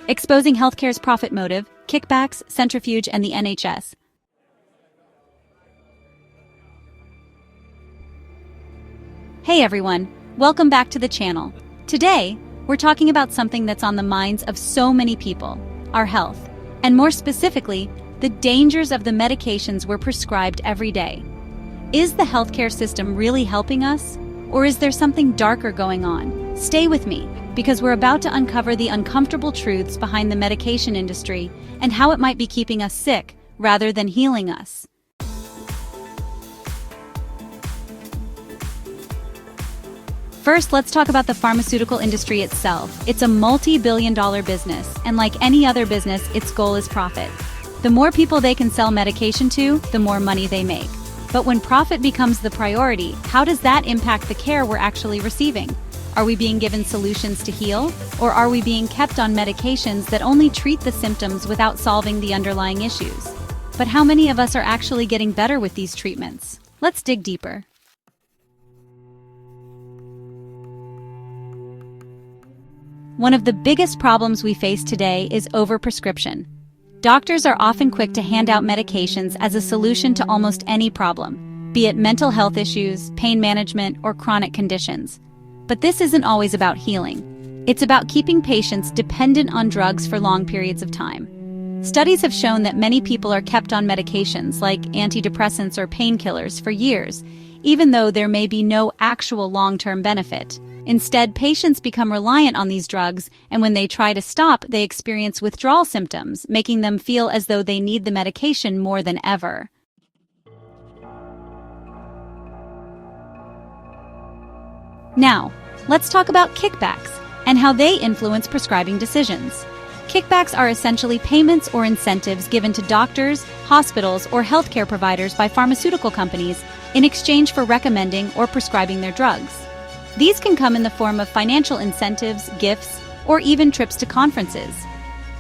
Exposing healthcare's profit motive, kickbacks, centrifuge, and the NHS. Hey everyone, welcome back to the channel. Today, we're talking about something that's on the minds of so many people, our health, and more specifically, the dangers of the medications we're prescribed every day. Is the healthcare system really helping us, or is there something darker going on? Stay with me, because we're about to uncover the uncomfortable truths behind the medication industry and how it might be keeping us sick rather than healing us. First, let's talk about the pharmaceutical industry itself. It's a multi-billion-dollar business, and like any other business, its goal is profit. The more people they can sell medication to, the more money they make. But when profit becomes the priority, how does that impact the care we're actually receiving? Are we being given solutions to heal, or are we being kept on medications that only treat the symptoms without solving the underlying issues? But how many of us are actually getting better with these treatments? Let's dig deeper. One of the biggest problems we face today is overprescription. Doctors are often quick to hand out medications as a solution to almost any problem, be it mental health issues, pain management, or chronic conditions. But this isn't always about healing. It's about keeping patients dependent on drugs for long periods of time. Studies have shown that many people are kept on medications like antidepressants or painkillers for years, even though there may be no actual long-term benefit. Instead, patients become reliant on these drugs, and when they try to stop, they experience withdrawal symptoms, making them feel as though they need the medication more than ever. Now, let's talk about kickbacks and how they influence prescribing decisions. Kickbacks are essentially payments or incentives given to doctors, hospitals, or healthcare providers by pharmaceutical companies in exchange for recommending or prescribing their drugs. These can come in the form of financial incentives, gifts, or even trips to conferences.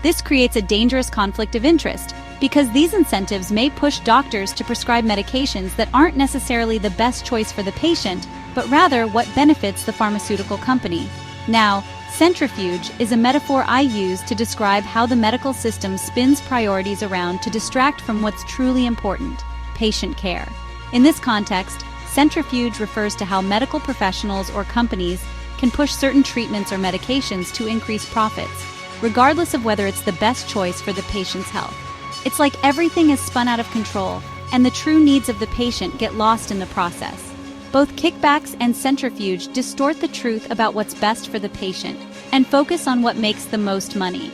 This creates a dangerous conflict of interest because these incentives may push doctors to prescribe medications that aren't necessarily the best choice for the patient, but rather what benefits the pharmaceutical company. Now, centrifuge is a metaphor I use to describe how the medical system spins priorities around to distract from what's truly important, patient care. In this context, centrifuge refers to how medical professionals or companies can push certain treatments or medications to increase profits, regardless of whether it's the best choice for the patient's health. It's like everything is spun out of control, and the true needs of the patient get lost in the process. Both kickbacks and centrifuge distort the truth about what's best for the patient and focus on what makes the most money.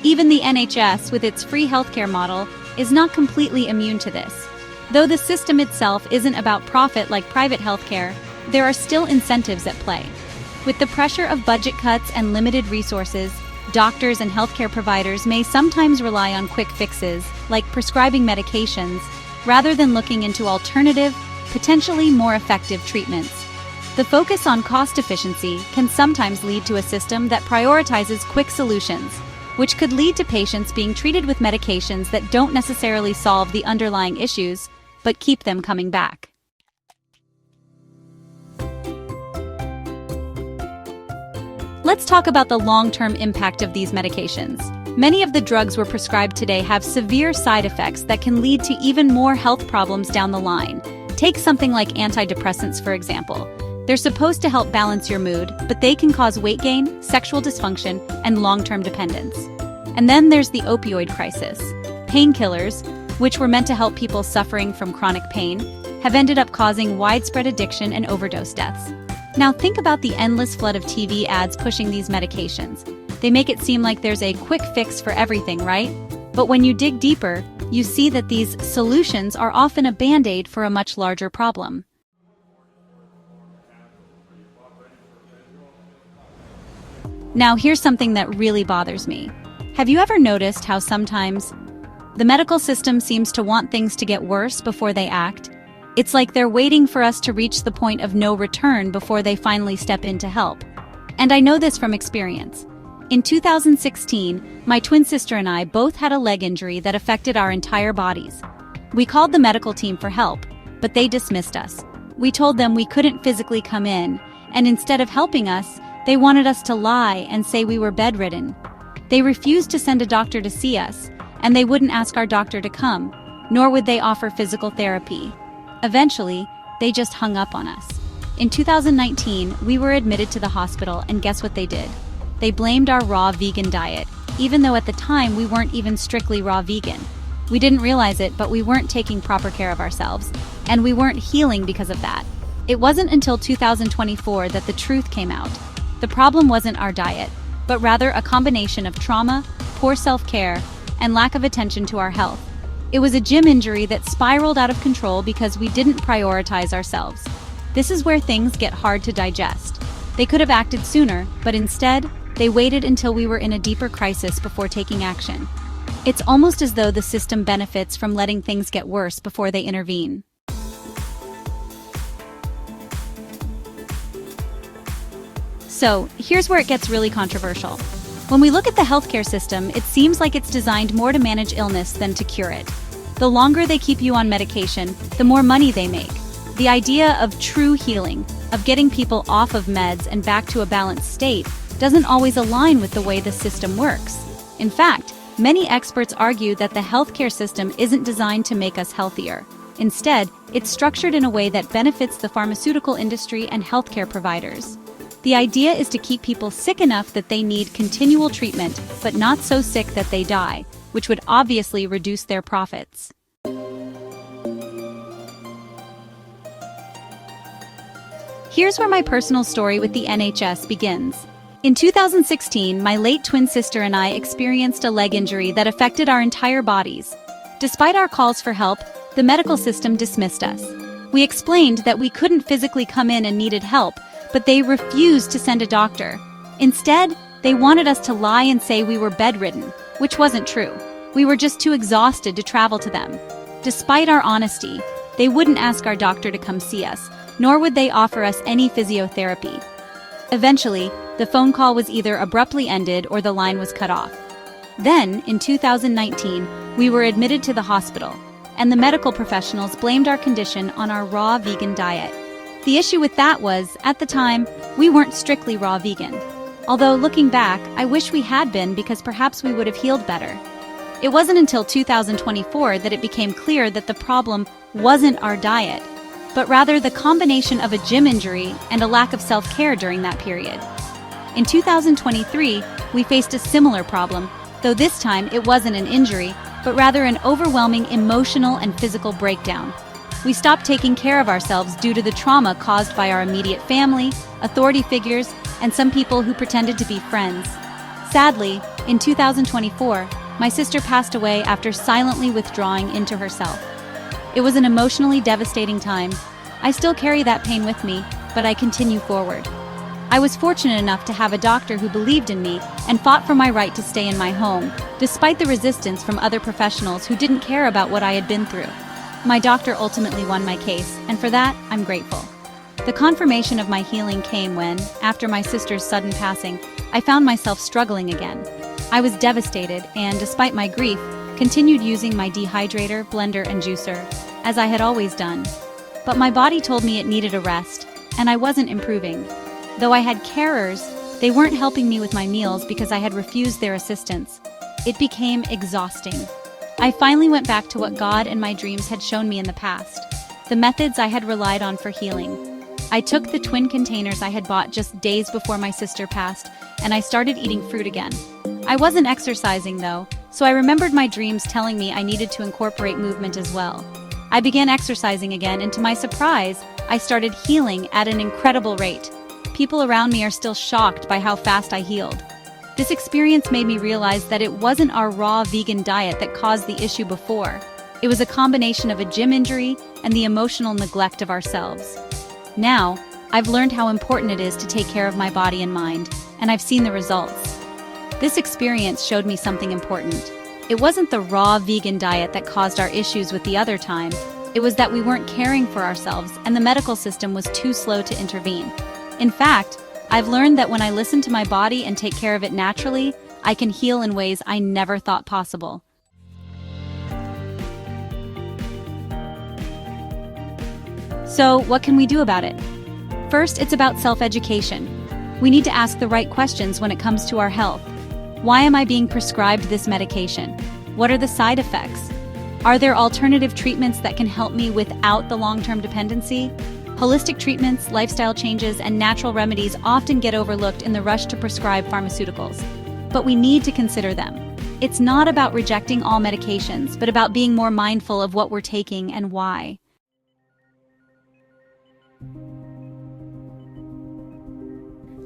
Even the NHS, with its free healthcare model, is not completely immune to this. Though the system itself isn't about profit like private healthcare, there are still incentives at play. With the pressure of budget cuts and limited resources, doctors and healthcare providers may sometimes rely on quick fixes, like prescribing medications, rather than looking into alternative, potentially more effective treatments. The focus on cost efficiency can sometimes lead to a system that prioritizes quick solutions, which could lead to patients being treated with medications that don't necessarily solve the underlying issues, but keep them coming back. Let's talk about the long-term impact of these medications. Many of the drugs we're prescribed today have severe side effects that can lead to even more health problems down the line. Take something like antidepressants, for example. They're supposed to help balance your mood, but they can cause weight gain, sexual dysfunction, and long-term dependence. And then there's the opioid crisis. Painkillers, which were meant to help people suffering from chronic pain, have ended up causing widespread addiction and overdose deaths. Now think about the endless flood of TV ads pushing these medications. They make it seem like there's a quick fix for everything, right? But when you dig deeper, you see that these solutions are often a band-aid for a much larger problem. Now here's something that really bothers me. Have you ever noticed how sometimes the medical system seems to want things to get worse before they act? It's like they're waiting for us to reach the point of no return before they finally step in to help. And I know this from experience. In 2016, my twin sister and I both had a leg injury that affected our entire bodies. We called the medical team for help, but they dismissed us. We told them we couldn't physically come in, and instead of helping us, They wanted us to lie and say we were bedridden. They refused to send a doctor to see us, and they wouldn't ask our doctor to come, nor would they offer physical therapy. Eventually, they just hung up on us. In 2019, we were admitted to the hospital, and guess what they did? They blamed our raw vegan diet, even though at the time we weren't even strictly raw vegan. We didn't realize it, but we weren't taking proper care of ourselves, and we weren't healing because of that. It wasn't until 2024 that the truth came out. The problem wasn't our diet, but rather a combination of trauma, poor self-care, and lack of attention to our health. It was a gym injury that spiraled out of control because we didn't prioritize ourselves. This is where things get hard to digest. They could have acted sooner, but instead, they waited until we were in a deeper crisis before taking action. It's almost as though the system benefits from letting things get worse before they intervene. So, here's where it gets really controversial. When we look at the healthcare system, it seems like it's designed more to manage illness than to cure it. The longer they keep you on medication, the more money they make. The idea of true healing, of getting people off of meds and back to a balanced state, doesn't always align with the way the system works. In fact, many experts argue that the healthcare system isn't designed to make us healthier. Instead, it's structured in a way that benefits the pharmaceutical industry and healthcare providers. The idea is to keep people sick enough that they need continual treatment, but not so sick that they die, which would obviously reduce their profits. Here's where my personal story with the NHS begins. In 2016, my late twin sister and I experienced a leg injury that affected our entire bodies. Despite our calls for help, the medical system dismissed us. We explained that we couldn't physically come in and needed help, but they refused to send a doctor. Instead, they wanted us to lie and say we were bedridden, which wasn't true. We were just too exhausted to travel to them. Despite our honesty, they wouldn't ask our doctor to come see us, nor would they offer us any physiotherapy. Eventually, the phone call was either abruptly ended or the line was cut off. Then, in 2019, we were admitted to the hospital, and the medical professionals blamed our condition on our raw vegan diet. The issue with that was, at the time, we weren't strictly raw vegan. Although, looking back, I wish we had been because perhaps we would have healed better. It wasn't until 2024 that it became clear that the problem wasn't our diet, but rather the combination of a gym injury and a lack of self-care during that period. In 2023, we faced a similar problem, though this time it wasn't an injury, but rather an overwhelming emotional and physical breakdown. We stopped taking care of ourselves due to the trauma caused by our immediate family, authority figures, and some people who pretended to be friends. Sadly, in 2024, my sister passed away after silently withdrawing into herself. It was an emotionally devastating time. I still carry that pain with me, but I continue forward. I was fortunate enough to have a doctor who believed in me and fought for my right to stay in my home, despite the resistance from other professionals who didn't care about what I had been through. My doctor ultimately won my case, and for that, I'm grateful. The confirmation of my healing came when, after my sister's sudden passing, I found myself struggling again. I was devastated and, despite my grief, continued using my dehydrator, blender, and juicer, as I had always done. But my body told me it needed a rest, and I wasn't improving. Though I had carers, they weren't helping me with my meals because I had refused their assistance. It became exhausting. I finally went back to what God and my dreams had shown me in the past, the methods I had relied on for healing. I took the twin containers I had bought just days before my sister passed, and I started eating fruit again. I wasn't exercising though, so I remembered my dreams telling me I needed to incorporate movement as well. I began exercising again, and to my surprise, I started healing at an incredible rate. People around me are still shocked by how fast I healed. This experience made me realize that it wasn't our raw vegan diet that caused the issue before. It was a combination of a gym injury and the emotional neglect of ourselves. Now, I've learned how important it is to take care of my body and mind, and I've seen the results. This experience showed me something important. It wasn't the raw vegan diet that caused our issues with the other time. It was that we weren't caring for ourselves and the medical system was too slow to intervene. In fact, I've learned that when I listen to my body and take care of it naturally, I can heal in ways I never thought possible. So, what can we do about it? First, it's about self-education. We need to ask the right questions when it comes to our health. Why am I being prescribed this medication? What are the side effects? Are there alternative treatments that can help me without the long-term dependency? Holistic treatments, lifestyle changes, and natural remedies often get overlooked in the rush to prescribe pharmaceuticals. But we need to consider them. It's not about rejecting all medications, but about being more mindful of what we're taking and why.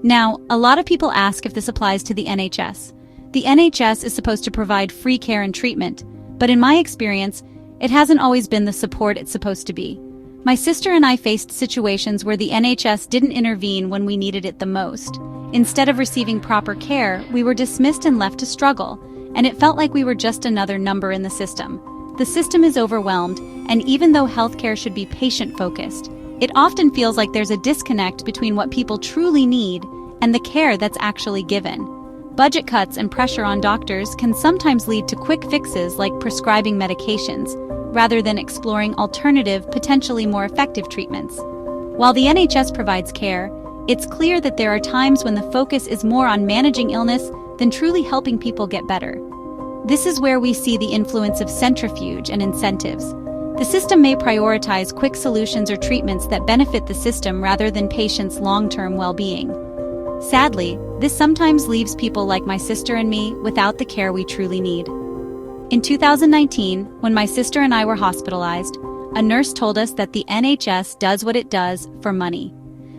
Now, a lot of people ask if this applies to the NHS. The NHS is supposed to provide free care and treatment, but in my experience, it hasn't always been the support it's supposed to be. My sister and I faced situations where the NHS didn't intervene when we needed it the most. Instead of receiving proper care, we were dismissed and left to struggle, and it felt like we were just another number in the system. The system is overwhelmed, and even though healthcare should be patient-focused, it often feels like there's a disconnect between what people truly need and the care that's actually given. Budget cuts and pressure on doctors can sometimes lead to quick fixes like prescribing medications, rather than exploring alternative, potentially more effective treatments. While the NHS provides care, it's clear that there are times when the focus is more on managing illness than truly helping people get better. This is where we see the influence of centrifuge and incentives. The system may prioritize quick solutions or treatments that benefit the system rather than patients' long-term well-being. Sadly, this sometimes leaves people like my sister and me without the care we truly need. In 2019, when my sister and I were hospitalized, a nurse told us that the NHS does what it does for money.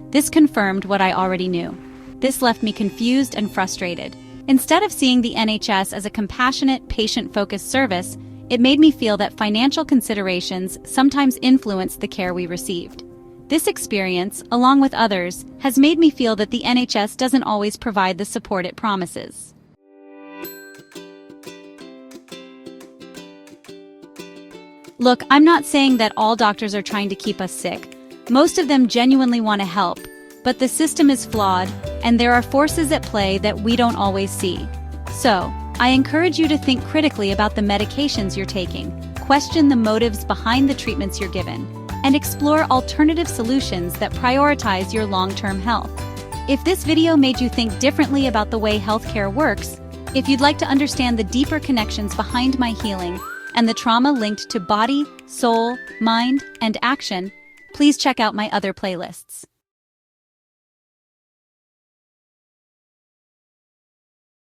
This confirmed what I already knew. This left me confused and frustrated. Instead of seeing the NHS as a compassionate, patient-focused service, it made me feel that financial considerations sometimes influence the care we received. This experience, along with others, has made me feel that the NHS doesn't always provide the support it promises. Look, I'm not saying that all doctors are trying to keep us sick. Most of them genuinely want to help, but the system is flawed, and there are forces at play that we don't always see. So, I encourage you to think critically about the medications you're taking, question the motives behind the treatments you're given, and explore alternative solutions that prioritize your long-term health. If this video made you think differently about the way healthcare works, if you'd like to understand the deeper connections behind my healing and the trauma linked to body, soul, mind, and action, please check out my other playlists.